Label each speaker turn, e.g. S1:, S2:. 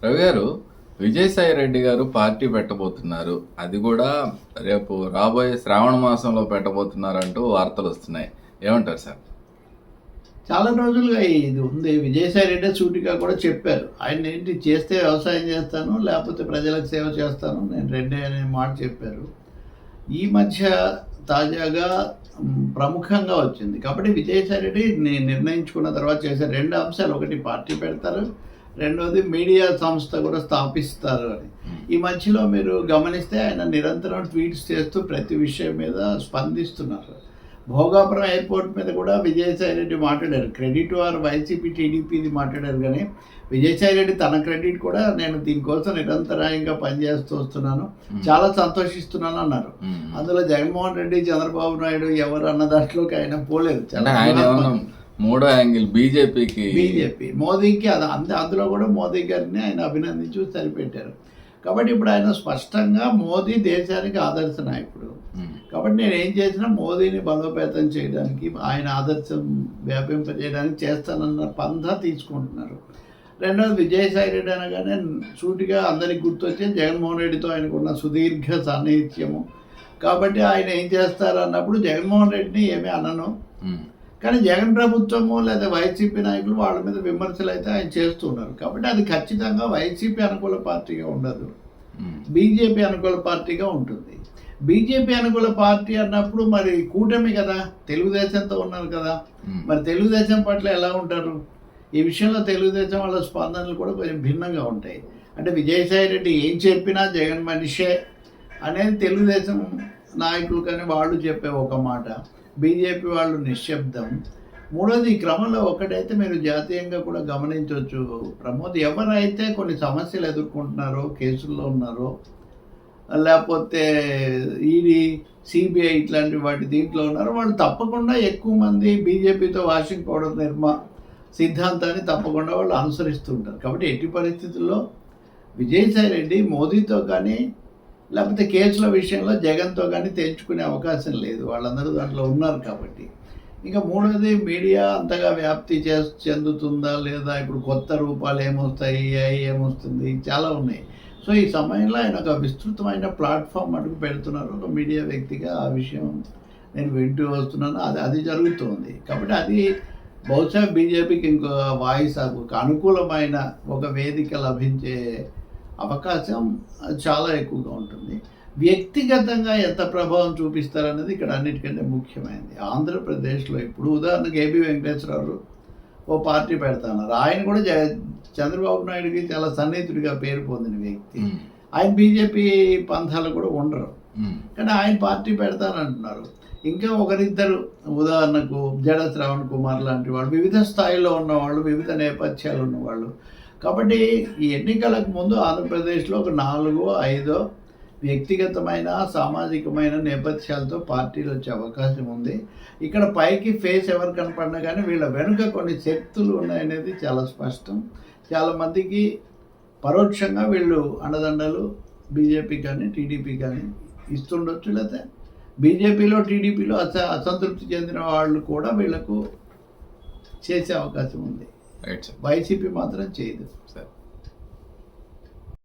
S1: రవి గారు, విజయసాయి రెడ్డి గారు పార్టీ పెట్టబోతున్నారు. అది కూడా రేపు రాబోయే శ్రావణ మాసంలో పెట్టబోతున్నారంటూ వార్తలు వస్తున్నాయి. ఏమంటారు సార్?
S2: చాలా రోజులుగా ఇది ఉంది. విజయసాయి రెడ్డి సూటిగా కూడా చెప్పారు. ఆయన ఏంటి చేస్తే వ్యవసాయం చేస్తాను, లేకపోతే ప్రజలకు సేవ చేస్తాను, నేను రెడ్డి అనే మాట చెప్పారు. ఈ మధ్య తాజాగా ప్రముఖంగా వచ్చింది. కాబట్టి విజయసాయి రెడ్డి నిర్ణయించుకున్న తర్వాత చేసే రెండు అంశాలు, ఒకటి పార్టీ పెడతారు, రెండవది మీడియా సంస్థ కూడా స్థాపిస్తారు అని. ఈ మధ్యలో మీరు గమనిస్తే ఆయన నిరంతరం ట్వీట్స్ చేస్తూ ప్రతి విషయం మీద స్పందిస్తున్నారు. భోగాపురం ఎయిర్పోర్ట్ మీద కూడా విజయసాయి రెడ్డి మాట్లాడారు. క్రెడిట్ వారు వైసీపీ టీడీపీది మాట్లాడారు, కానీ విజయసాయి రెడ్డి తన క్రెడిట్ కూడా నేను దీనికోసం నిరంతరాయంగా పనిచేస్తూ వస్తున్నాను, చాలా సంతోషిస్తున్నాను అన్నారు. అందులో జగన్మోహన్ రెడ్డి, చంద్రబాబు నాయుడు ఎవరు అన్న దాంట్లోకి ఆయన పోలేదు.
S1: మూడో యాంగిల్ బీజేపీ
S2: మోదీకి అందులో కూడా మోదీ గారిని ఆయన అభినందించి సరిపెట్టారు. కాబట్టి ఇప్పుడు ఆయన స్పష్టంగా మోదీ దేశానికి ఆదర్శ నాయకుడు. కాబట్టి నేను ఏం చేసినా మోదీని బలోపేతం చేయడానికి, ఆయన ఆదర్శం వ్యాపింపజేయడానికి చేస్తానన్న పంథా తీసుకుంటున్నారు. రెండవది విజయసాయి రెడ్డి అనగానే సూటిగా అందరికి గుర్తొచ్చే జగన్మోహన్ రెడ్డితో ఆయనకున్న సుదీర్ఘ సాన్నిహిత్యము. కాబట్టి ఆయన ఏం చేస్తారు అన్నప్పుడు జగన్మోహన్ రెడ్డిని ఏమీ అనను, కానీ జగన్ ప్రభుత్వము లేదా వైసీపీ నాయకులు వాళ్ళ మీద విమర్శలు అయితే ఆయన చేస్తున్నారు. కాబట్టి అది ఖచ్చితంగా వైసీపీ అనుకూల పార్టీగా ఉండదు, బీజేపీ అనుకూల పార్టీగా ఉంటుంది. బీజేపీ అనుకూల పార్టీ అన్నప్పుడు మరి కూటమి కదా, తెలుగుదేశంతో ఉన్నారు కదా, మరి తెలుగుదేశం పట్ల ఎలా ఉంటారు? ఈ విషయంలో తెలుగుదేశం వాళ్ళ స్పందనలు కూడా కొంచెం భిన్నంగా ఉంటాయి. అంటే విజయసాయి రెడ్డి ఏం చెప్పినా జగన్ మనిషే అనేది తెలుగుదేశం నాయకులు కానీ వాళ్ళు చెప్పే ఒక మాట, బీజేపీ వాళ్ళు నిశ్శబ్దం. మూడోది, ఈ క్రమంలో ఒకటైతే మీరు జాతీయంగా కూడా గమనించవచ్చు ప్రమోద్, ఎవరైతే కొన్ని సమస్యలు ఎదుర్కొంటున్నారో, కేసుల్లో ఉన్నారో, లేకపోతే ఈడీ, సిబిఐ ఇట్లాంటి వాటి దీంట్లో ఉన్నారో, వాళ్ళు తప్పకుండా ఎక్కువ మంది బీజేపీతో వాషింగ్ పౌడర్ నిర్మా సిద్ధాంతాన్ని తప్పకుండా వాళ్ళు అనుసరిస్తుంటారు. కాబట్టి ఎట్టి పరిస్థితుల్లో విజయసాయి రెడ్డి మోదీతో కానీ లేకపోతే కేసుల విషయంలో జగన్తో కానీ తెంచుకునే అవకాశం లేదు, వాళ్ళందరూ దాంట్లో ఉన్నారు కాబట్టి. ఇంకా మూడోది, మీడియా అంతగా వ్యాప్తి చెందుతుందా లేదా, ఇప్పుడు కొత్త రూపాలు ఏమొస్తాయి, ఏఐ ఏమొస్తుంది, చాలా ఉన్నాయి. సో ఈ సమయంలో ఆయన ఒక విస్తృతమైన ప్లాట్ఫామ్ అడుగు పెడుతున్నారు ఒక మీడియా వ్యక్తిగా. ఆ విషయం నేను వింటూ వస్తున్నాను, అది జరుగుతుంది. కాబట్టి అది బహుశా బీజేపీకి ఇంకో వాయిస్, ఒక అనుకూలమైన ఒక వేదిక లభించే అవకాశం చాలా ఎక్కువగా ఉంటుంది. వ్యక్తిగతంగా ఎంత ప్రభావం చూపిస్తారనేది ఇక్కడ అన్నిటికంటే ముఖ్యమైనది. ఆంధ్రప్రదేశ్లో ఇప్పుడు ఉదాహరణకు ఏబి వెంకటేశ్వరరావు ఓ పార్టీ పెడతాన్నారు. ఆయన కూడా చంద్రబాబు నాయుడుకి చాలా సన్నిహితుడిగా పేరు పొందిన వ్యక్తి. ఆయన బీజేపీ పంథాలు కూడా ఉండరు, కానీ ఆయన పార్టీ పెడతానంటున్నారు. ఇంకా ఒకరిద్దరు, ఉదాహరణకు జడ శ్రావణ్ కుమార్ లాంటి వాళ్ళు, వివిధ స్థాయిలో ఉన్నవాళ్ళు, వివిధ నేపథ్యాలు ఉన్నవాళ్ళు. కాబట్టి ఈ ఎన్నికలకు ముందు ఆంధ్రప్రదేశ్లో ఒక 4-5 వ్యక్తిగతమైన సామాజికమైన నేపథ్యాలతో పార్టీలు వచ్చే అవకాశం ఉంది. ఇక్కడ పైకి ఫేస్ ఎవరు కనపడినా కానీ వీళ్ళ వెనుక కొన్ని శక్తులు ఉన్నాయనేది చాలా స్పష్టం. చాలామందికి పరోక్షంగా వీళ్ళు అండదండలు బీజేపీ కానీ టీడీపీ కానీ ఇస్తుండొచ్చు, లేకపోతే బీజేపీలో టీడీపీలో అసంతృప్తి చెందిన వాళ్ళు కూడా వీళ్ళకు చేసే అవకాశం ఉంది. వైసీపీ మాత్రం చేయదు
S1: సార్.